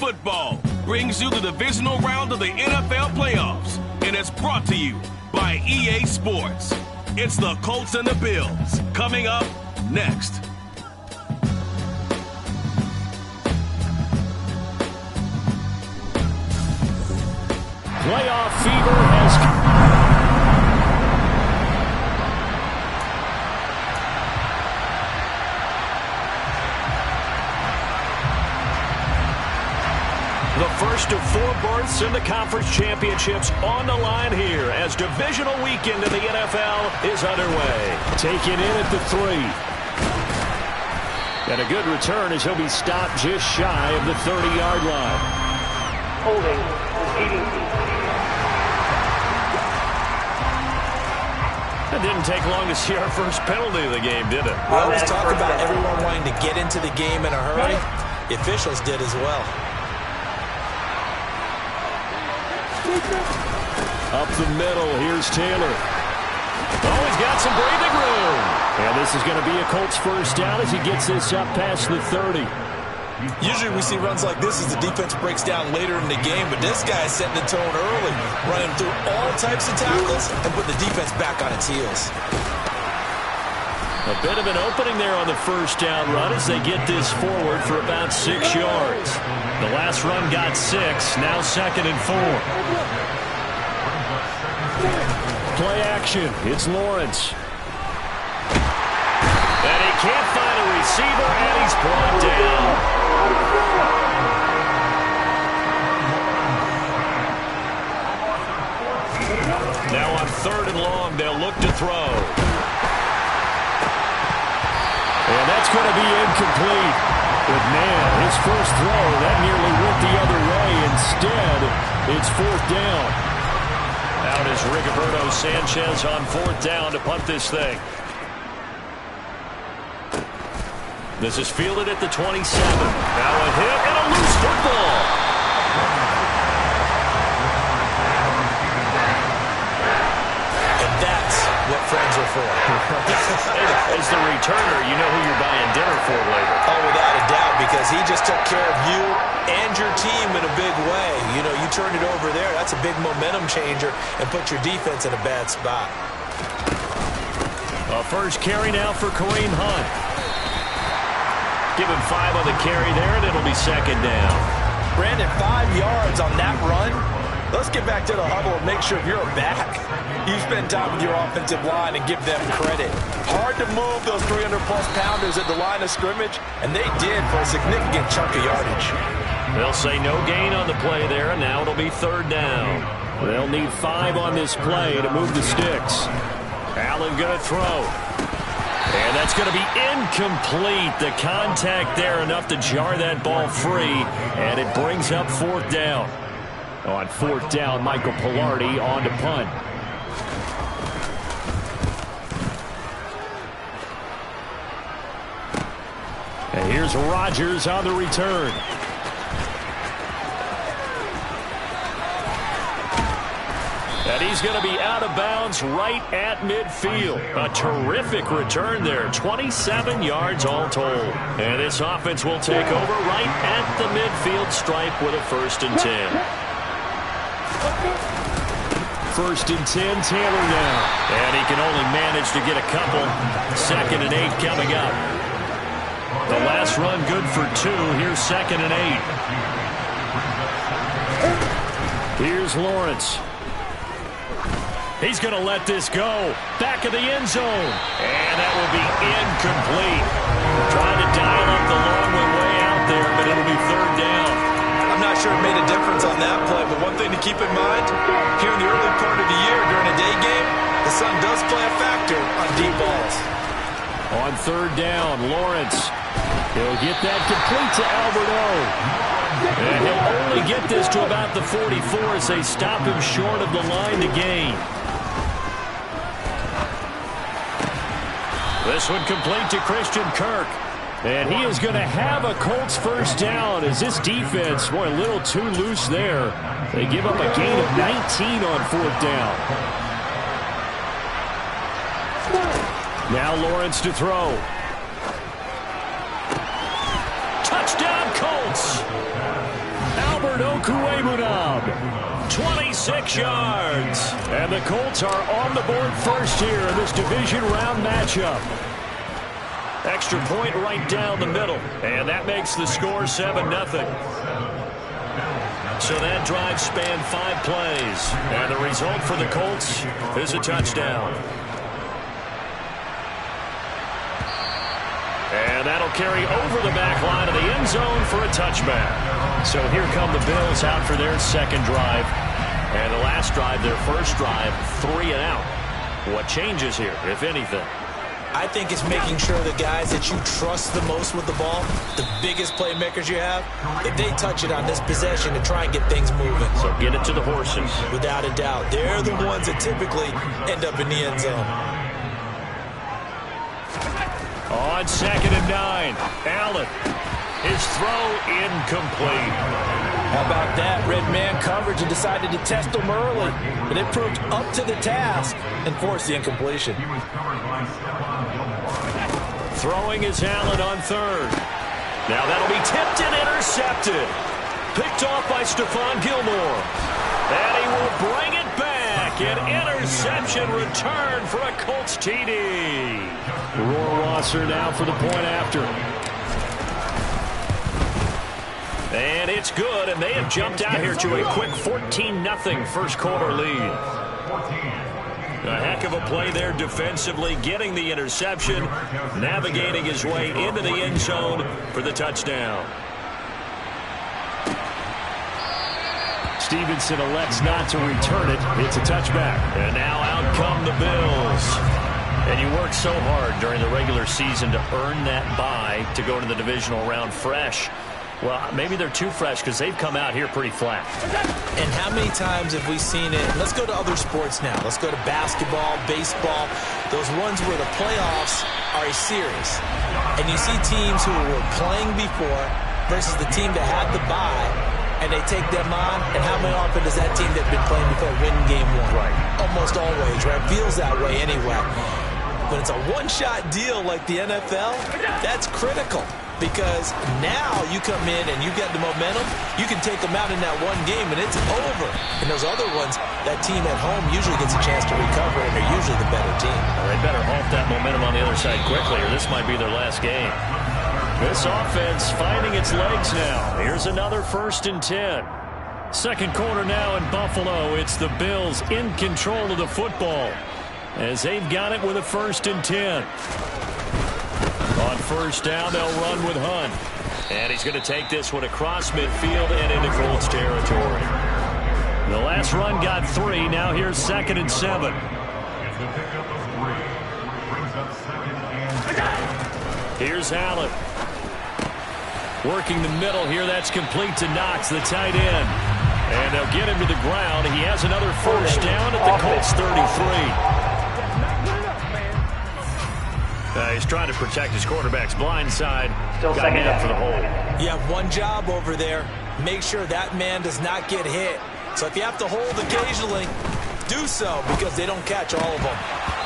Football brings you the divisional round of the NFL playoffs, and it's brought to you by EA Sports. It's the Colts and the Bills coming up next. Playoff fever has... The first of 4 berths in the conference championships on the line here as divisional weekend in the NFL is underway. Taken in at the 3. And a good return as he'll be stopped just shy of the 30-yard line. Holding, eating. It didn't take long to see our first penalty of the game, did it? We always talk about everyone wanting to get into the game in a hurry. The officials did as well. Up the middle, here's Taylor. Oh, he's got some breathing room. And this is going to be a Colts first down as he gets this up past the 30. Usually we see runs like this as the defense breaks down later in the game, but this guy is setting the tone early, running through all types of tackles and putting the defense back on its heels. A bit of an opening there on the first down run as they get this forward for about 6 yards. The last run got 6, now 2nd and 4. Play action, it's Lawrence. And he can't find a receiver, and he's brought down. Now on 3rd and long, they'll look to throw. And that's going to be incomplete. But man, his first throw, that nearly went the other way. Instead, it's 4th down. Out is Rigoberto Sanchez on 4th down to punt this thing. This is fielded at the 27. Now a hit and a loose football. And that's what friends are for. As the returner, you know who you're buying dinner for later. Oh, without a doubt, because he just took care of you and your team in a big way. You know, you turned it over there. That's a big momentum changer and put your defense in a bad spot. A first carry now for Kareem Hunt. Give him 5 on the carry there, and it'll be 2nd down. Brandon, 5 yards on that run. Let's get back to the huddle and make sure you're back. You spend time with your offensive line and give them credit. Hard to move those 300-plus pounders at the line of scrimmage, and they did for a significant chunk of yardage. They'll say no gain on the play there, and now it'll be 3rd down. They'll need 5 on this play to move the sticks. Allen going to throw. And that's going to be incomplete. The contact there enough to jar that ball free, and it brings up 4th down. On 4th down, Michael Pilardi on to punt. And here's Rodgers on the return. And he's going to be out of bounds right at midfield. A terrific return there. 27 yards all told. And this offense will take over right at the midfield stripe with a 1st and 10. 1st and 10, Taylor now. And he can only manage to get a couple. 2nd and 8 coming up. The last run good for 2. Here's 2nd and 8. Here's Lawrence. He's going to let this go. Back of the end zone. And that will be incomplete. Trying to dial up the long way out there, but it'll be 3rd down. I'm not sure it made a difference on that play, but one thing to keep in mind, here in the early part of the year during a day game, the sun does play a factor on deep balls. On 3rd down, Lawrence. He'll get that complete to Albert O. And he'll only get this to about the 44 as they stop him short of the line to gain. This one complete to Christian Kirk. And he is going to have a Colts first down as this defense, boy, a little too loose there. They give up a gain of 19 on 4th down. Now Lawrence to throw. Touchdown Colts. Robert Okwuegbunam, 26 yards. And the Colts are on the board first here in this division round matchup. Extra point right down the middle. And that makes the score 7-0. So that drive spanned 5 plays. And the result for the Colts is a touchdown. And that'll carry over the back line of the end zone for a touchback. So here come the Bills out for their second drive. And the last drive, their first drive, 3 and out. What changes here, if anything? I think it's making sure the guys that you trust the most with the ball, the biggest playmakers you have, that they touch it on this possession to try and get things moving. So get it to the horses. Without a doubt. They're the ones that typically end up in the end zone. On 2nd and 9, Allen. His throw incomplete. How about that? Red man coverage and decided to test them early. But it proved up to the task and forced the incompletion. Throwing is Allen on 3rd. Now that'll be tipped and intercepted. Picked off by Stephon Gilmore. And he will bring it back. An interception return for a Colts TD. Rohrwasser now for the point after. And it's good, and they have jumped out here to a quick 14-0 first quarter lead. A heck of a play there defensively, getting the interception, navigating his way into the end zone for the touchdown. Stevenson elects not to return it. It's a touchback. And now out come the Bills. And you work so hard during the regular season to earn that bye to go to the divisional round fresh. Well, maybe they're too fresh because they've come out here pretty flat. And how many times have we seen it? Let's go to other sports now. Let's go to basketball, baseball, those ones where the playoffs are a series. And you see teams who were playing before versus the team that had the bye, and they take them on. And how many often does that team that's been playing before win game 1? Right. Almost always, right? Feels that way anyway. When it's a one-shot deal like the NFL, that's critical. Because now you come in and you get the momentum, you can take them out in that one game and it's over. And those other ones, that team at home usually gets a chance to recover and they're usually the better team. Well, they better halt that momentum on the other side quickly or this might be their last game. This offense finding its legs now. Here's another 1st and 10. Second quarter now in Buffalo. It's the Bills in control of the football as they've got it with a 1st and 10. On 1st down, they'll run with Hunt. And he's going to take this one across midfield and into Colts territory. The last run got 3. Now here's 2nd and 7. Here's Allen. Working the middle here. That's complete to Knox, the tight end. And they'll get him to the ground. He has another 1st down at the Colts 33. He's trying to protect his quarterback's blind side. Got hit up for the hole. You have one job over there. Make sure that man does not get hit. So if you have to hold occasionally, do so because they don't catch all of them.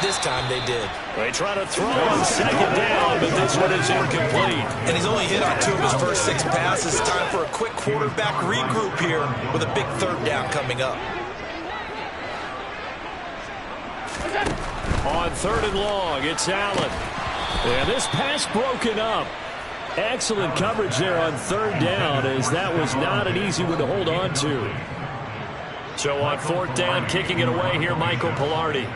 This time they did. They try to throw on 2nd down, but this one is incomplete. And he's only hit on 2 of his first 6 passes. Time for a quick quarterback regroup here with a big 3rd down coming up. On 3rd and long, it's Allen. And this pass broken up. Excellent coverage there on 3rd down as that was not an easy one to hold on to. So on 4th down, kicking it away here, Michael Palardy.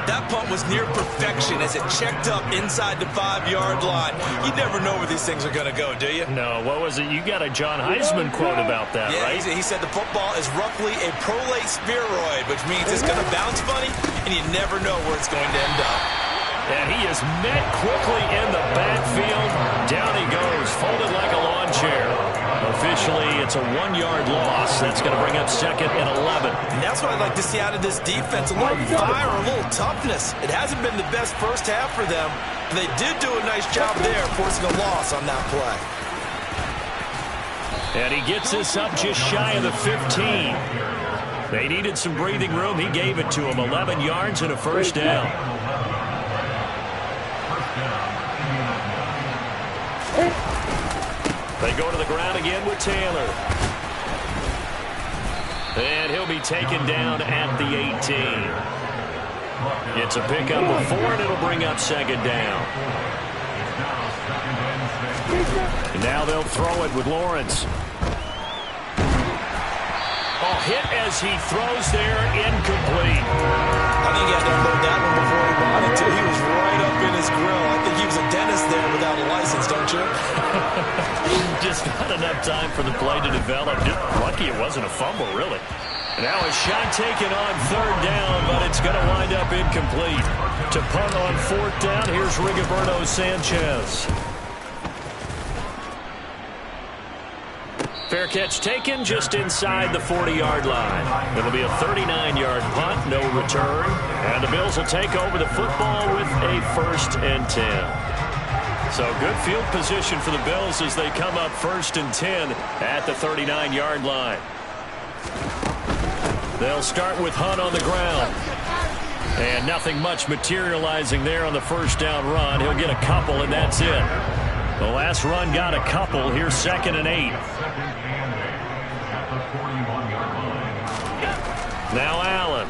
That punt was near perfection as it checked up inside the 5-yard line. You never know where these things are going to go, do you? No, what was it? You got a John Heisman quote about that, yeah, right? He said the football is roughly a prolate spheroid, which means it's going to bounce funny, and you never know where it's going to end up. And he is met quickly in the backfield. Down he goes, folded like a lawn chair. Officially, it's a 1-yard loss. That's going to bring up 2nd and 11. And that's what I'd like to see out of this defense. A little fire, a little toughness. It hasn't been the best first half for them. They did do a nice job there, forcing a loss on that play. And he gets this up just shy of the 15. They needed some breathing room. He gave it to him. 11 yards and a first down. They go to the ground again with Taylor. And he'll be taken down at the 18. It's a pickup of 4, and it'll bring up second down. And now they'll throw it with Lawrence. Oh, hit as he throws there, incomplete. I think he had to unload that one before he wanted to. He was right up in his grill. I think he was a dentist there without a license, don't you? Just not enough time for the play to develop. Just lucky it wasn't a fumble, really. Now a shot taken on third down, but it's going to wind up incomplete. To punt on fourth down, here's Rigoberto Sanchez. Fair catch taken just inside the 40-yard line. It'll be a 39-yard punt, no return. And the Bills will take over the football with a 1st and 10. So good field position for the Bills as they come up 1st and 10 at the 39-yard line. They'll start with Hunt on the ground. And nothing much materializing there on the first down run. He'll get a couple, and that's it. The last run got a couple. Here's 2nd and 8. Now Allen.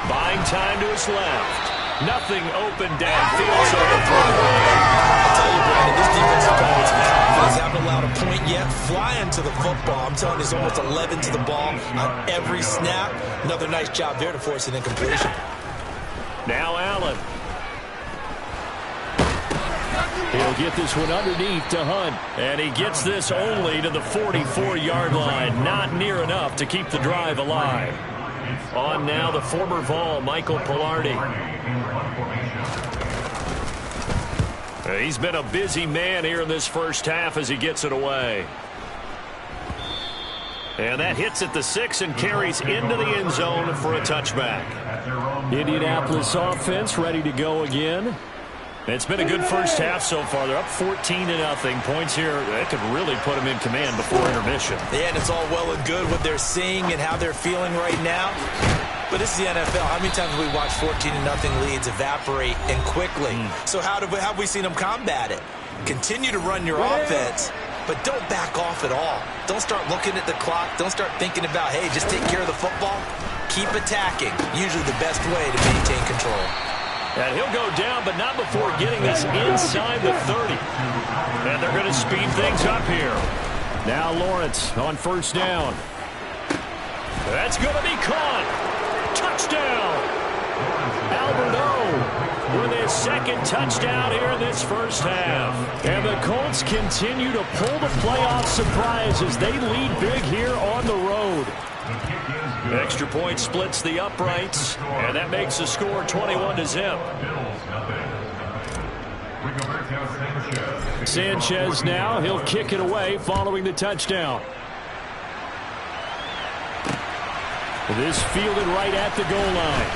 Buying time to his left. Nothing open downfield, so they'll throw it away. I'll tell you, Brandon, this defensive play is confidence. Haven't allowed a point yet. Flying to the football. I'm telling you, there's almost 11 to the ball on every snap. Another nice job there to force an incompletion. Now Allen. He'll get this one underneath to Hunt. And he gets this only to the 44-yard line. Not near enough to keep the drive alive. On now the former Vol, Michael Palardy. He's been a busy man here in this first half as he gets it away. And that hits at the 6 and carries into the end zone for a touchback. Indianapolis offense ready to go again. It's been a good first half so far. They're up 14-0. Points here that could really put them in command before intermission. Yeah, and it's all well and good what they're seeing and how they're feeling right now. But this is the NFL. How many times have we watched 14-0 leads evaporate and quickly? So how have we seen them combat it? Continue to run your offense, but don't back off at all. Don't start looking at the clock. Don't start thinking about, hey, just take care of the football. Keep attacking. Usually the best way to maintain control. And he'll go down, but not before getting this inside the 30. And they're going to speed things up here. Now Lawrence on first down. That's going to be caught. Touchdown. Alberto with his 2nd touchdown here in this first half. And the Colts continue to pull the playoff surprise as they lead big here on the road. Extra point splits the uprights, and that makes the score 21-0. Sanchez now, he'll kick it away following the touchdown. This fielded right at the goal line.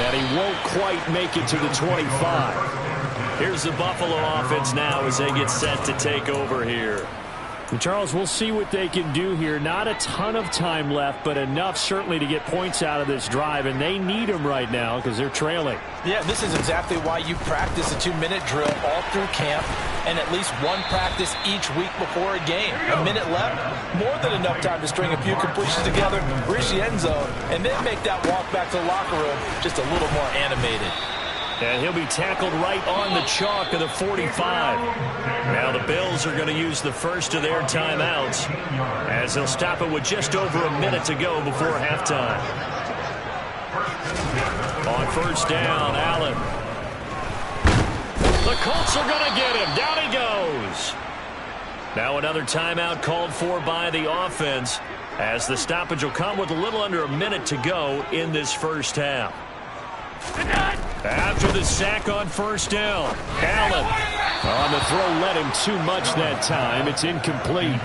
And he won't quite make it to the 25. Here's the Buffalo offense now as they get set to take over here. And Charles, we'll see what they can do here. Not a ton of time left, but enough certainly to get points out of this drive, and they need them right now because they're trailing. Yeah, this is exactly why you practice a 2-minute drill all through camp and at least one practice each week before a game. A minute left, more than enough time to string a few completions together, reach the end zone, and then make that walk back to the locker room just a little more animated. And he'll be tackled right on the chalk of the 45. Now the Bills are going to use the first of their timeouts as they'll stop it with just over a minute to go before halftime. On first down, Allen. The Colts are going to get him. Down he goes. Now another timeout called for by the offense as the stoppage will come with a little under a minute to go in this first half. After the sack on first down, Allen on the throw led him too much that time. It's incomplete.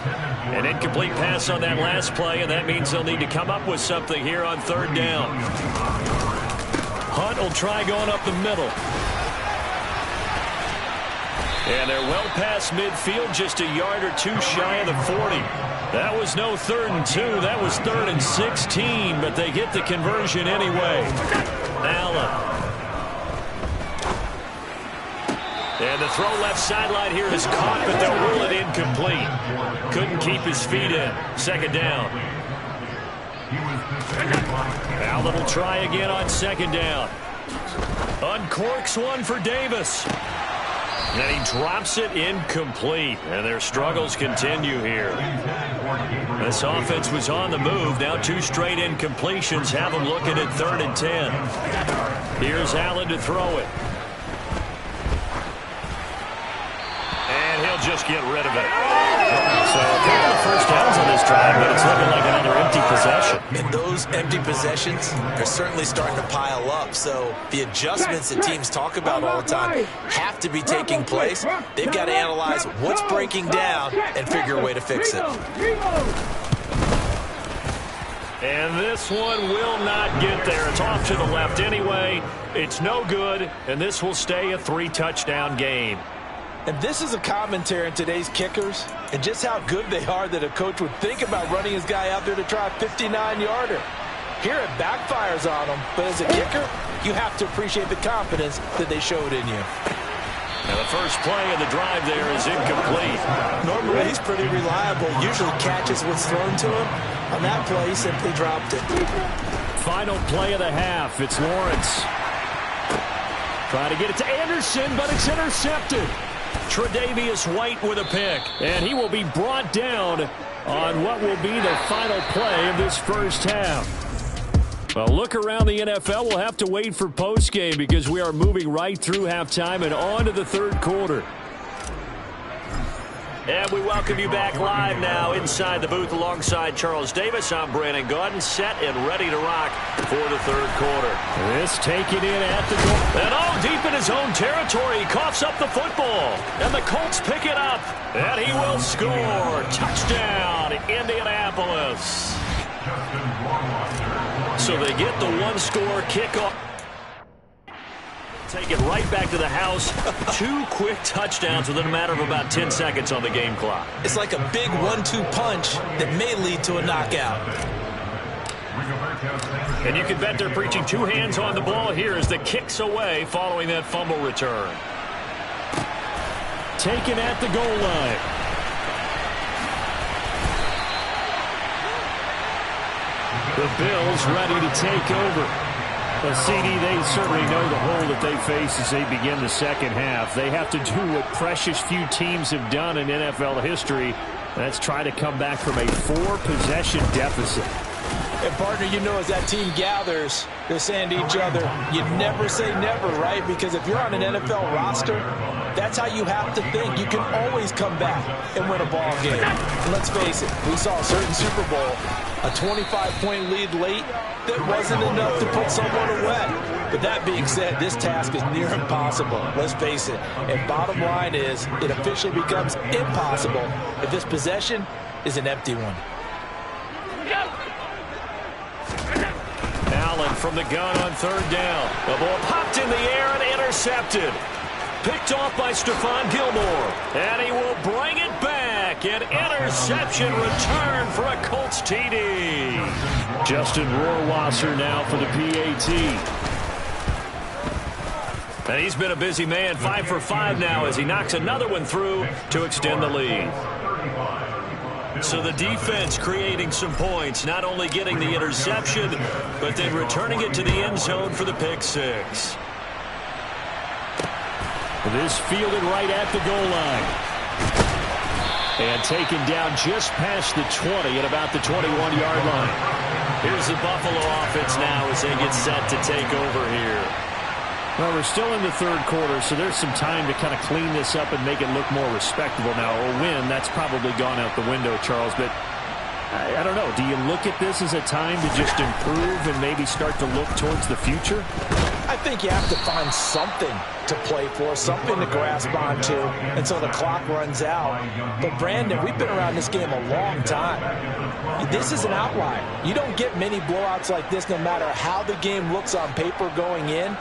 An incomplete pass on that last play, and that means they'll need to come up with something here on third down. Hunt will try going up the middle. And they're well past midfield, just a yard or two shy of the 40. That was no 3rd and 2. That was 3rd and 16, but they get the conversion anyway. Allen. And the throw left sideline here is caught, but they'll rule it incomplete. Couldn't keep his feet in. 2nd down. Allen will try again on 2nd down. Uncorks one for Davis. And he drops it incomplete. And their struggles continue here. This offense was on the move. Now 2 straight incompletions have them looking at 3rd and 10. Here's Allen to throw it. And he'll just get rid of it. So a couple of first downs on this drive, but it's looking like another empty possession. And those empty possessions are certainly starting to pile up. So the adjustments that teams talk about all the time have to be taking place. They've got to analyze what's breaking down and figure a way to fix it. And this one will not get there. It's off to the left anyway. It's no good, and this will stay a 3-touchdown game. And this is a commentary on today's kickers and just how good they are that a coach would think about running his guy out there to try a 59-yarder. Here it backfires on him, but as a kicker, you have to appreciate the confidence that they showed in you. And the first play of the drive there is incomplete. Normally, he's pretty reliable. Usually catches what's thrown to him. On that play, he simply dropped it. Final play of the half. It's Lawrence. Trying to get it to Anderson, but it's intercepted. Tre'Davious White with a pick. And he will be brought down on what will be the final play of this first half. Well, look around the NFL. We'll have to wait for postgame because we are moving right through halftime and on to the 3rd quarter. And we welcome you back live now inside the booth alongside Charles Davis. I'm Brandon Gaudin, set and ready to rock for the 3rd quarter. This taken in at the goal. And all deep in his own territory. He coughs up the football. And the Colts pick it up. And he will score. Touchdown, Indianapolis. So they get the 1-score kickoff. Take it right back to the house. 2 quick touchdowns within a matter of about 10 seconds on the game clock. It's like a big 1-2 punch that may lead to a knockout. And you can bet they're preaching 2 hands on the ball here as the kick's away following that fumble return. Taken at the goal line. The Bills ready to take over. Well, CD, they certainly know the hole that they face as they begin the second half. They have to do what precious few teams have done in NFL history. That's try to come back from a 4-possession deficit. And, partner, you know as that team gathers, they're saying to each other, you never say never, right? Because if you're on an NFL roster, that's how you have to think. You can always come back and win a ball game. And let's face it, we saw a certain Super Bowl, a 25-point lead late that wasn't enough to put someone away. But that being said, this task is near impossible. Let's face it. And bottom line is, it officially becomes impossible if this possession is an empty one. Allen from the gun on 3rd down. The ball popped in the air and intercepted. Picked off by Stephon Gilmore. And he will bring it back. An interception return for a Colts TD. Justin Rohrwasser now for the PAT. And he's been a busy man. 5 for 5 now as he knocks another one through to extend the lead. So the defense creating some points, not only getting the interception, but then returning it to the end zone for the pick 6. This fielded right at the goal line. And taken down just past the 20 at about the 21-yard line. Here's the Buffalo offense now as they get set to take over here. Well, we're still in the 3rd quarter, so there's some time to kind of clean this up and make it look more respectable. Now, a win, that's probably gone out the window, Charles, but I don't know. Do you look at this as a time to just improve and maybe start to look towards the future? I think you have to find something to play for, something to grasp onto until the clock runs out. But, Brandon, we've been around this game a long time. This is an outlier. You don't get many blowouts like this no matter how the game looks on paper going in.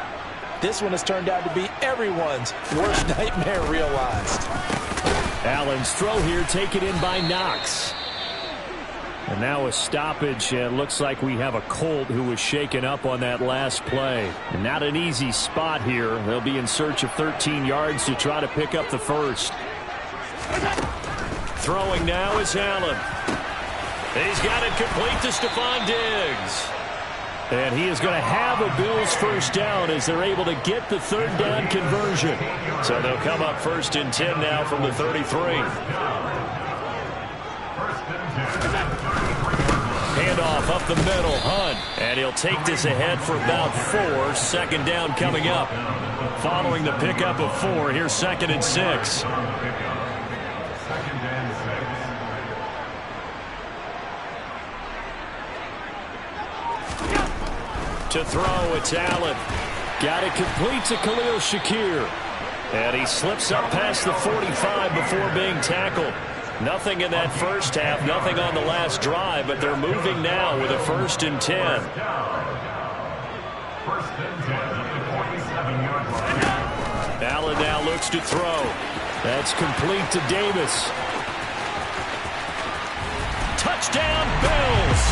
This one has turned out to be everyone's worst nightmare realized. Allen's throw here taken in by Knox. And now a stoppage, and looks like we have a Colt who was shaken up on that last play. And not an easy spot here. They'll be in search of 13 yards to try to pick up the first. Throwing now is Allen. He's got it complete to Stephon Diggs. And he is going to have a Bills first down as they're able to get the third down conversion. So they'll come up 1st and 10 now from the 33. Handoff up the middle, Hunt. And he'll take this ahead for about 4. 2nd down coming up. Following the pickup of 4, here's 2nd and 6. To throw, it's Allen. Got it complete to Khalil Shakir. And he slips up past the 45 before being tackled. Nothing in that first half, nothing on the last drive, but they're moving now with a 1st and 10. Allen now looks to throw. That's complete to Davis. Touchdown, Bills!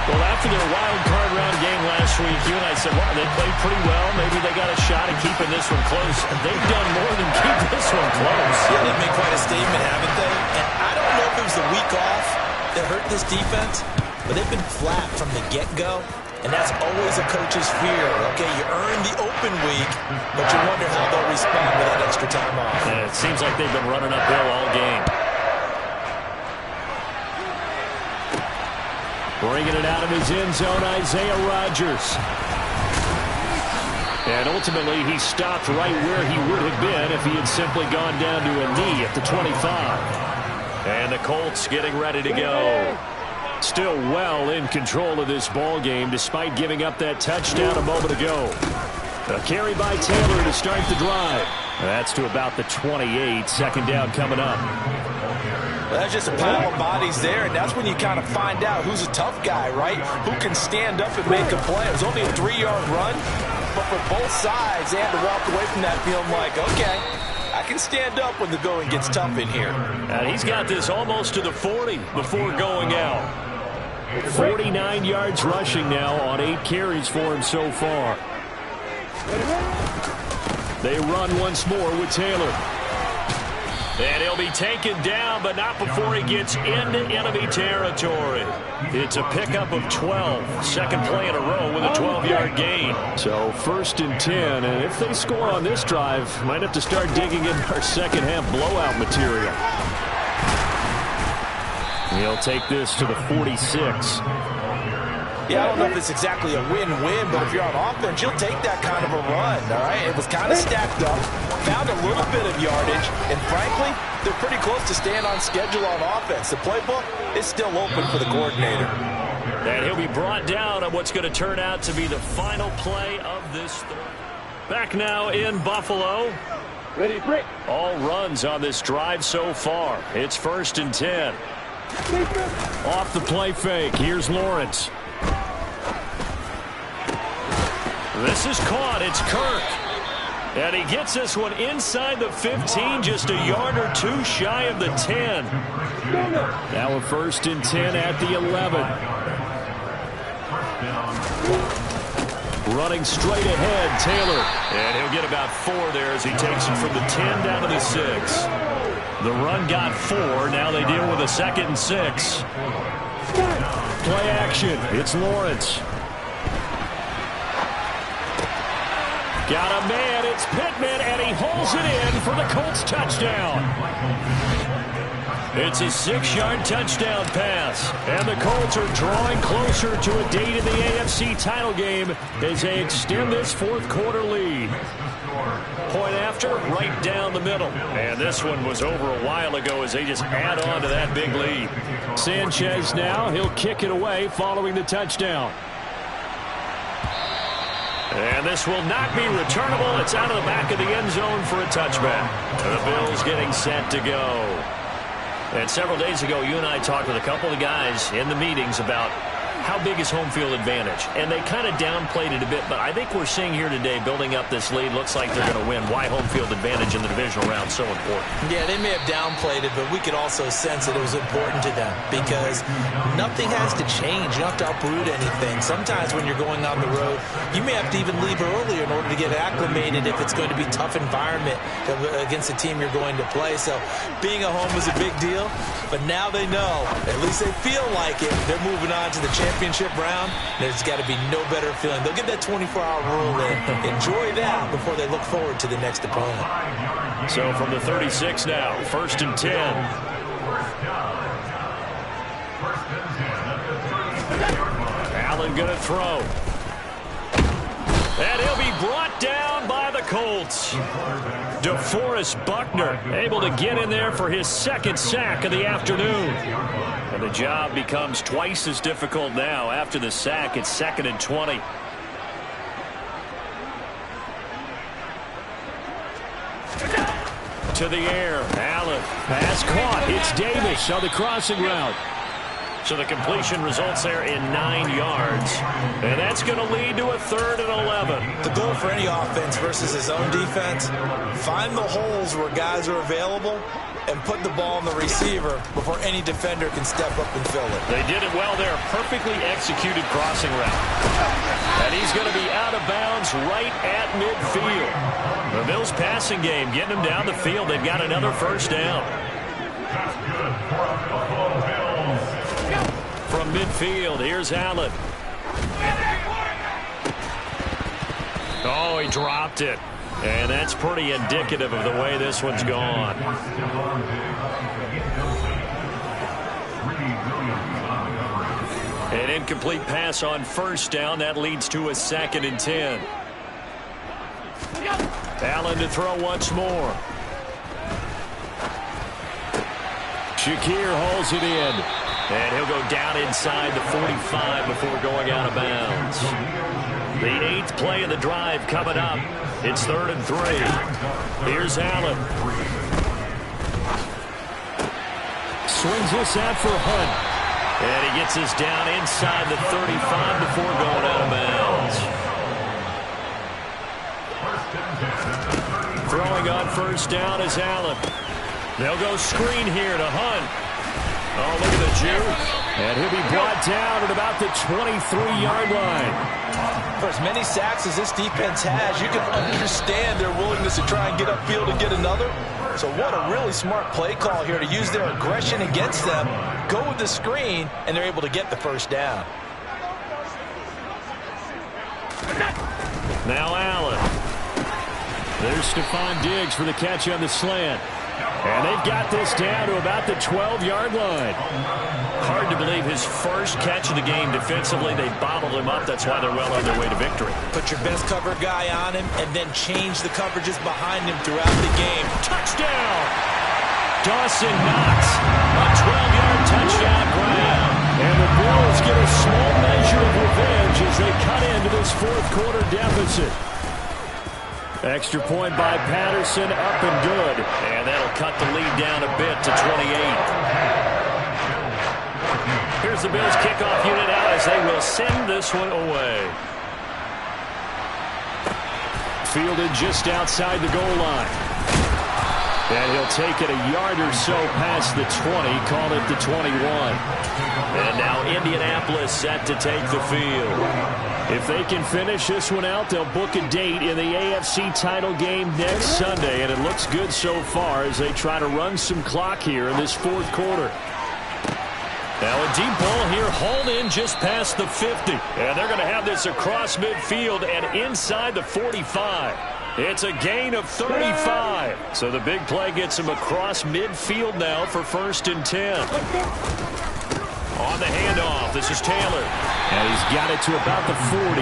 Well, after their wild card round game last week, you and I said, well, they played pretty well. Maybe they got a shot at keeping this one close. They've done more than keep this one close. Yeah, they've made quite a statement, haven't they? And I don't know if it was the week off that hurt this defense, but they've been flat from the get-go. And that's always a coach's fear. Okay, you earn the open week, but you wonder how they'll respond with that extra time off. Yeah, it seems like they've been running uphill all game. Bringing it out of his end zone, Isaiah Rodgers. And ultimately, he stopped right where he would have been if he had simply gone down to a knee at the 25. And the Colts getting ready to go. Still well in control of this ball game despite giving up that touchdown a moment ago. A carry by Taylor to start the drive. That's to about the 28. 2nd down coming up. Well, that's just a pile of bodies there, and that's when you kind of find out who's a tough guy, right? Who can stand up and make a play. It was only a 3-yard run, but for both sides, they had to walk away from that feeling like, okay, I can stand up when the going gets tough in here. And he's got this almost to the 40 before going out. 49 yards rushing now on 8 carries for him so far. They run once more with Taylor. And he'll be taken down, but not before he gets into enemy territory. It's a pickup of 12. 2nd play in a row with a 12-yard gain. So 1st and 10, and if they score on this drive, might have to start digging in our second-half blowout material. He'll take this to the 46. Yeah, I don't know if it's exactly a win-win, but if you're on offense, you'll take that kind of a run, all right? It was kind of stacked up, found a little bit of yardage, and frankly, they're pretty close to staying on schedule on offense. The playbook is still open for the coordinator. And he'll be brought down on what's going to turn out to be the final play of this third. Back now in Buffalo. Ready, break. All runs on this drive so far. It's 1st and 10. Off the play fake, here's Lawrence. This is caught. It's Kirk. And he gets this one inside the 15, just a yard or 2 shy of the 10. Now a 1st and 10 at the 11. Running straight ahead, Taylor. And he'll get about 4 there as he takes it from the 10 down to the 6. The run got 4. Now they deal with a 2nd and 6. Play action. It's Lawrence. Got a man, it's Pittman, and he holds it in for the Colts touchdown. It's a 6-yard touchdown pass, and the Colts are drawing closer to a date in the AFC title game as they extend this 4th quarter lead. Point after, right down the middle. And this one was over a while ago as they just add on to that big lead. Sanchez now, he'll kick it away following the touchdown. And this will not be returnable. It's out of the back of the end zone for a touchback. The Bills getting set to go. And several days ago, you and I talked with a couple of guys in the meetings about how big is home field advantage? And they kind of downplayed it a bit, but I think we're seeing here today, building up this lead, looks like they're going to win. Why home field advantage in the divisional round so important? Yeah, they may have downplayed it, but we could also sense that it was important to them because nothing has to change. You don't have to uproot anything. Sometimes when you're going on the road, you may have to even leave earlier in order to get acclimated if it's going to be a tough environment against the team you're going to play. So being at home is a big deal, but now they know, at least they feel like it, they're moving on to the championship round. There's got to be no better feeling. They'll get that 24-hour rule in. Enjoy that before they look forward to the next opponent. So from the 36 now, 1st and 10. Allen going to throw. And he'll be brought down by the Colts. DeForest Buckner able to get in there for his 2nd sack of the afternoon. And the job becomes twice as difficult now. After the sack, it's 2nd and 20. To the air. Allen. Pass caught. It's Davis on the crossing route. So the completion results there in 9 yards. And that's going to lead to a 3rd and 11. The goal for any offense versus his own defense, find the holes where guys are available and put the ball on the receiver before any defender can step up and fill it. They did it well there. Perfectly executed crossing route. And he's going to be out of bounds right at midfield. The Bills passing game getting him down the field. They've got another 1st down. From midfield, here's Allen. Oh, he dropped it. And that's pretty indicative of the way this one's gone. An incomplete pass on 1st down. That leads to a 2nd and 10. Allen to throw once more. Shakir hauls it in. And he'll go down inside the 45 before going out of bounds. The 8th play of the drive coming up. It's 3rd and 3. Here's Allen. Swings this out for Hunt. And he gets this down inside the 35 before going out of bounds. Throwing on 1st down is Allen. They'll go screen here to Hunt. Oh, look at the juke. And he'll be brought down at about the 23-yard line. For as many sacks as this defense has, you can understand their willingness to try and get upfield and get another. So what a really smart play call here to use their aggression against them, go with the screen, and they're able to get the 1st down. Now Allen. There's Stephon Diggs for the catch on the slant. And they've got this down to about the 12-yard line. Hard to believe his 1st catch of the game defensively. They bottled him up. That's why they're well on their way to victory. Put your best cover guy on him and then change the coverages behind him throughout the game. Touchdown! Dawson Knox. A 12-yard touchdown grab. And the Bills get a small measure of revenge as they cut into this 4th quarter deficit. Extra point by Patterson, up and good. And that'll cut the lead down a bit to 28. Here's the Bills kickoff unit out as they will send this one away. Fielded just outside the goal line. And he'll take it a yard or so past the 20, call it the 21. And now Indianapolis set to take the field. If they can finish this one out, they'll book a date in the AFC title game next Sunday. And it looks good so far as they try to run some clock here in this 4th quarter. Now a deep ball here, hauled in just past the 50. And they're going to have this across midfield and inside the 45. It's a gain of 35. So the big play gets him across midfield now for 1st and 10. On the handoff, this is Taylor. And he's got it to about the 40.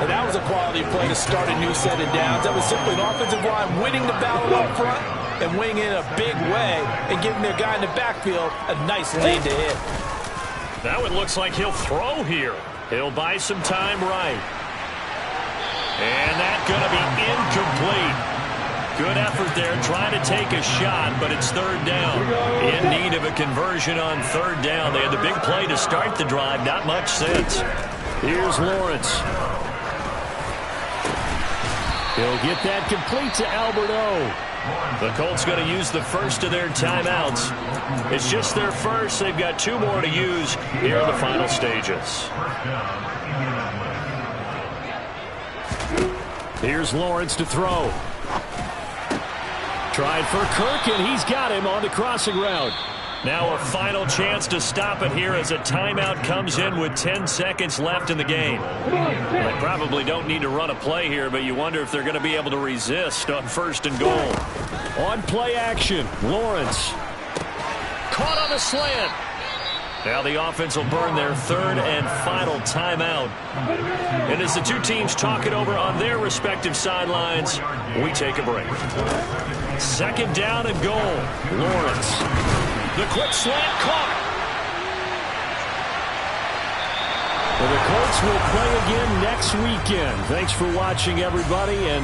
And that was a quality play to start a new set of downs. That was simply an offensive line winning the battle up front and winning in a big way and giving their guy in the backfield a nice lane to hit. That one looks like he'll throw here. He'll buy some time right. And that's going to be incomplete. Good effort there, trying to take a shot, but it's third down. In need of a conversion on third down. They had the big play to start the drive, not much since. Here's Lawrence. He'll get that complete to Albert O. The Colts going to use the first of their timeouts. It's just their first. They've got 2 more to use here in the final stages. Here's Lawrence to throw. Tried for Kirk, and he's got him on the crossing route. Now a final chance to stop it here as a timeout comes in with 10 seconds left in the game. They probably don't need to run a play here, but you wonder if they're going to be able to resist on first and goal. On play action, Lawrence. Caught on a slant. Now the offense will burn their third and final timeout. And as the two teams talk it over on their respective sidelines, we take a break. Second down and goal. Lawrence. The quick slant caught. Well, the Colts will play again next weekend. Thanks for watching, everybody, and